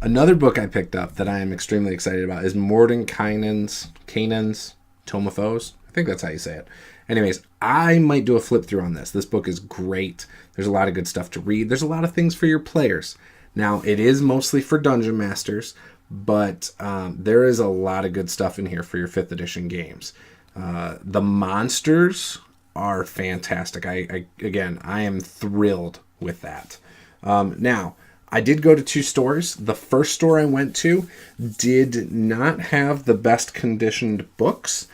Another book I picked up that I am extremely excited about is Mordenkainens Tome of Foes. I think that's how you say it. Anyways, I might do a flip through on this. This book is great. There's a lot of good stuff to read. There's a lot of things for your players. Now, it is mostly for Dungeon Masters, but there is a lot of good stuff in here for your 5th edition games. The monsters are fantastic. I am thrilled with that. Now, I did go to 2 stores. The first store I went to did not have the best conditioned books.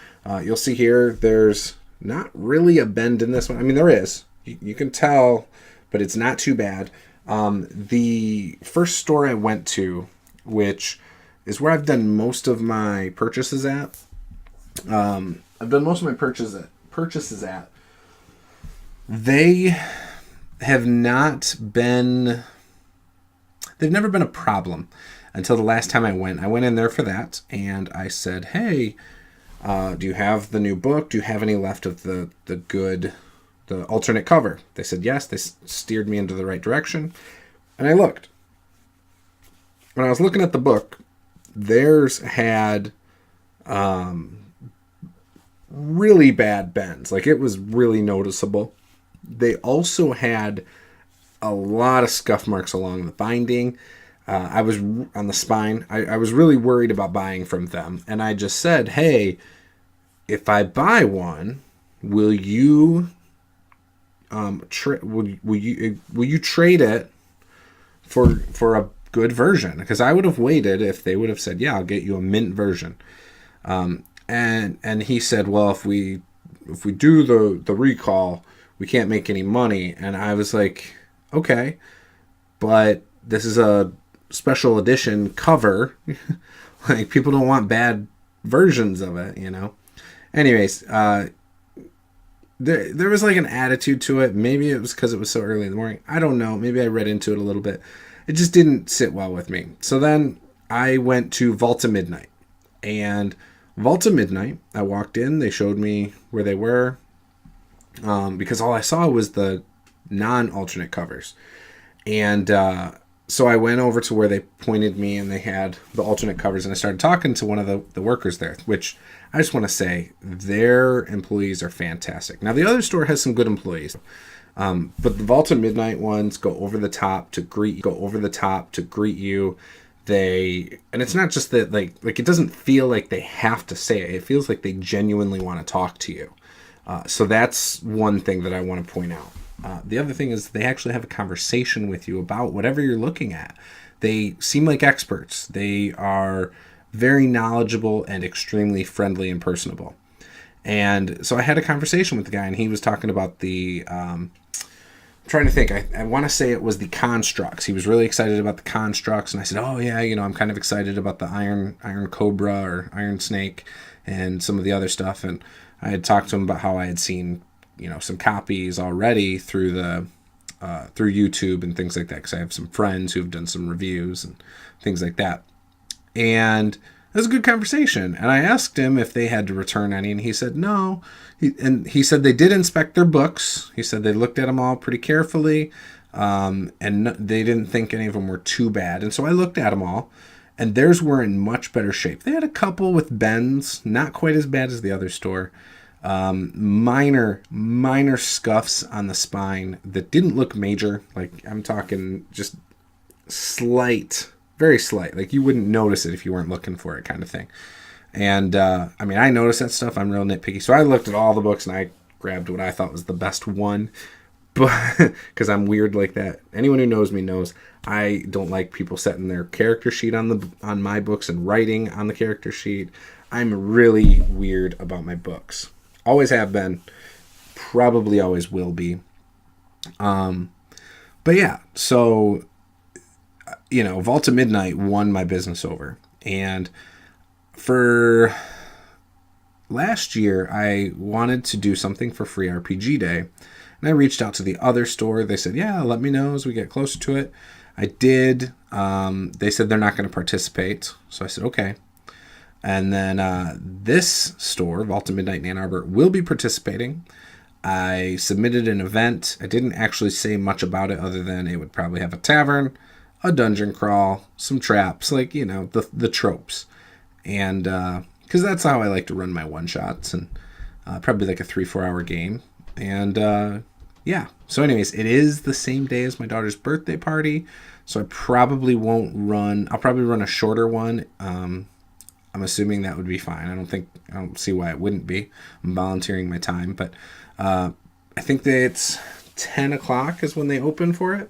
You'll see here, there's not really a bend in this one. I mean, there is. You can tell, but it's not too bad. The first store I went to, which is where I've done most of my purchases at. I've done most of my purchases at. They have not been... They've never been a problem until the last time I went. I went in there for that, and I said, hey, do you have the new book? Do you have any left of the alternate cover? They said yes. They steered me into the right direction. And I looked. When I was looking at the book, theirs had really bad bends. Like, it was really noticeable. They also had a lot of scuff marks along the binding. I was on the spine. I was really worried about buying from them. And I just said, hey, if I buy one, will you will you trade it for a good version? Because I would have waited if they would have said, yeah, I'll get you a mint version. And he said, well, if we do the recall, we can't make any money. And I was like, okay, but this is a special edition cover. Like, people don't want bad versions of it, you know? Anyways, there was like an attitude to it. Maybe it was because it was so early in the morning. I don't know. Maybe I read into it a little bit. It just didn't sit well with me. So then I went to Vault of Midnight. And Vault of Midnight, I walked in. They showed me where they were. Because all I saw was the non-alternate covers. And so I went over to where they pointed me, and they had the alternate covers. And I started talking to one of the workers there, which I just want to say, their employees are fantastic. Now, the other store has some good employees. But the Vault of Midnight ones go over the top to greet you. And it's not just that, like it doesn't feel like they have to say it. It feels like they genuinely want to talk to you. So that's one thing that I want to point out. The other thing is they actually have a conversation with you about whatever you're looking at. They seem like experts. They are very knowledgeable and extremely friendly and personable. And so I had a conversation with the guy, and he was talking about the... I'm trying to think. I want to say it was the constructs. He was really excited about the constructs, and I said, oh, yeah, I'm kind of excited about the Iron Cobra or Iron Snake and some of the other stuff. And I had talked to him about how I had seen, some copies already through through YouTube and things like that, because I have some friends who've done some reviews and things like that. And it was a good conversation. And I asked him if they had to return any, and he said no. He said they did inspect their books. He said they looked at them all pretty carefully, and they didn't think any of them were too bad. And so I looked at them all, and theirs were in much better shape. They had a couple with bends, not quite as bad as the other store. Minor scuffs on the spine that didn't look major. Like, I'm talking just slight, very slight. Like, you wouldn't notice it if you weren't looking for it, kind of thing. And, I noticed that stuff. I'm real nitpicky. So I looked at all the books, and I grabbed what I thought was the best one. But, because I'm weird like that. Anyone who knows me knows I don't like people setting their character sheet on my books and writing on the character sheet. I'm really weird about my books. Always have been. Probably always will be. But yeah, so, Vault of Midnight won my business over. And for last year, I wanted to do something for Free RPG Day. And I reached out to the other store. They said, yeah, let me know as we get closer to it. I did. They said they're not going to participate. So I said, okay. And then this store, Vault of Midnight in Ann Arbor, will be participating. I submitted an event. I didn't actually say much about it other than it would probably have a tavern. a dungeon crawl, some traps, like, the tropes. And because that's how I like to run my one-shots, and probably like a 3-4 hour game. And yeah, so anyways, it is the same day as my daughter's birthday party, so I probably won't run. I'll probably run a shorter one. I'm assuming that would be fine. I don't see why it wouldn't be. I'm volunteering my time, but I think that it's 10 o'clock is when they open for it.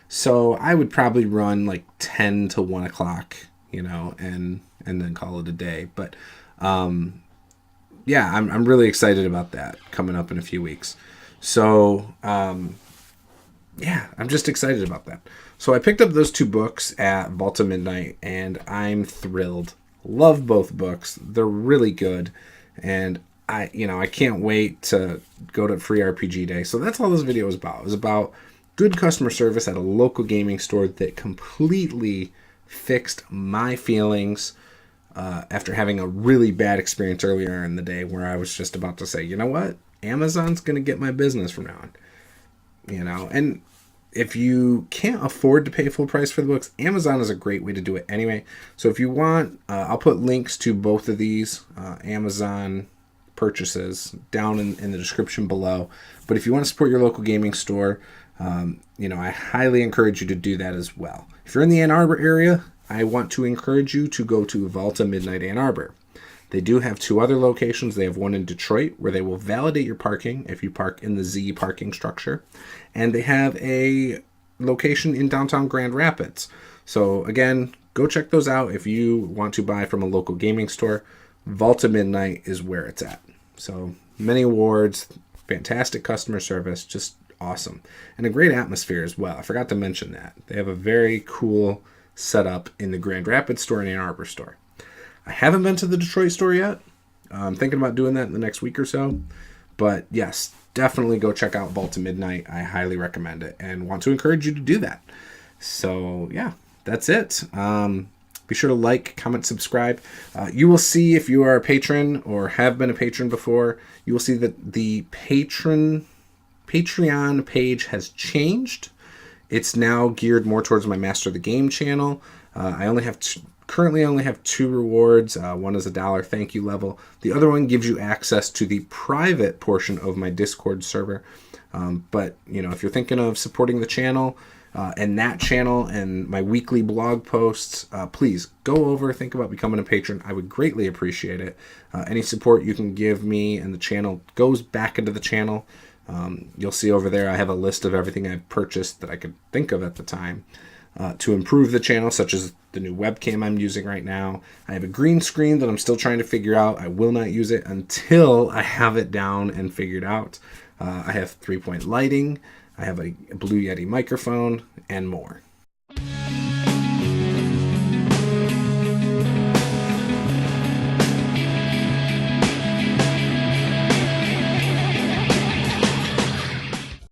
So I would probably run like 10 to 1 o'clock, and then call it a day. But yeah, I'm really excited about that coming up in a few weeks. So yeah, I'm just excited about that. So I picked up those 2 books at Vault of Midnight, and I'm thrilled. Love both books. They're really good, and I can't wait to go to Free RPG Day. So that's all this video was about. It was about good customer service at a local gaming store that completely fixed my feelings after having a really bad experience earlier in the day where I was just about to say, you know what? Amazon's going to get my business from now on. And if you can't afford to pay full price for the books, Amazon is a great way to do it anyway. So if you want, I'll put links to both of these Amazon purchases down in the description below. But if you want to support your local gaming store, I highly encourage you to do that as well. If you're in the Ann Arbor area, I want to encourage you to go to Vault of Midnight Ann Arbor. They do have 2 other locations. They have one in Detroit where they will validate your parking if you park in the Z parking structure. And they have a location in downtown Grand Rapids. So again, go check those out if you want to buy from a local gaming store. Vault of Midnight is where it's at. So many awards, fantastic customer service, just awesome. And a great atmosphere as well. I forgot to mention that. They have a very cool setup in the Grand Rapids store and Ann Arbor store. I haven't been to the Detroit store yet. I'm thinking about doing that in the next week or so. But yes, definitely go check out Vault of Midnight. I highly recommend it and want to encourage you to do that. So yeah, that's it. Be sure to like, comment, subscribe. You will see, if you are a patron or have been a patron before, you will see that the Patreon page has changed. It's now geared more towards my Master the Game channel. I currently only have 2 rewards. One is $1 thank you level. The other one gives you access to the private portion of my Discord server. But if you're thinking of supporting the channel and that channel and my weekly blog posts, please go over, think about becoming a patron. I would greatly appreciate it. Any support you can give me and the channel goes back into the channel. You'll see over there I have a list of everything I've purchased that I could think of at the time to improve the channel, such as the new webcam I'm using right now. I have a green screen that I'm still trying to figure out. I will not use it until I have it down and figured out. I have 3-point lighting. I have a Blue Yeti microphone and more.